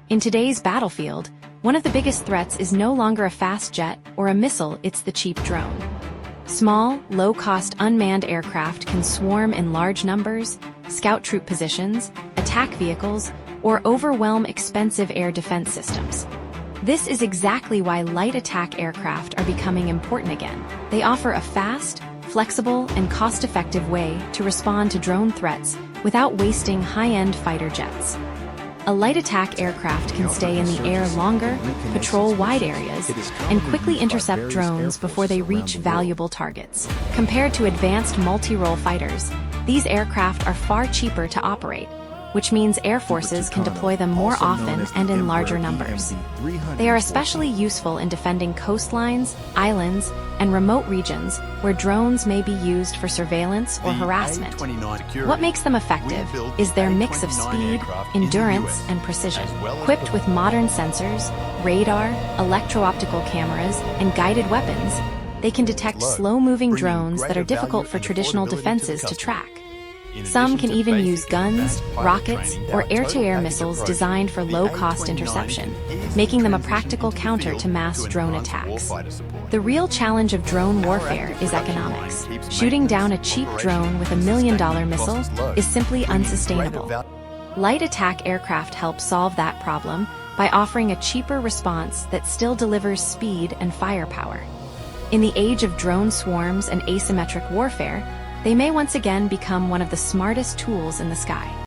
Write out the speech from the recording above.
In today's battlefield, one of the biggest threats is no longer a fast jet or a missile, it's the cheap drone. Small, low-cost unmanned aircraft can swarm in large numbers, scout troop positions, attack vehicles, or overwhelm expensive air defense systems. This is exactly why light attack aircraft are becoming important again. They offer a fast, flexible, and cost-effective way to respond to drone threats without wasting high-end fighter jets. A light attack aircraft can stay in the air longer, patrol wide areas, and quickly intercept drones before they reach valuable targets. Compared to advanced multirole fighters, these aircraft are far cheaper to operate, which means air forces can deploy them more often and in larger numbers. They are especially useful in defending coastlines, islands, and remote regions where drones may be used for surveillance or harassment. What makes them effective is their mix of speed, endurance, and precision. Equipped with modern sensors, radar, electro-optical cameras, and guided weapons, they can detect slow-moving drones that are difficult for traditional defenses to track. Some can even use guns, rockets, or air-to-air missiles designed for low-cost interception, making them a practical counter to mass drone attacks. The real challenge of drone warfare is economics. Shooting down a cheap drone with $1 million missile is simply unsustainable. Light attack aircraft help solve that problem by offering a cheaper response that still delivers speed and firepower. In the age of drone swarms and asymmetric warfare, they may once again become one of the smartest tools in the sky.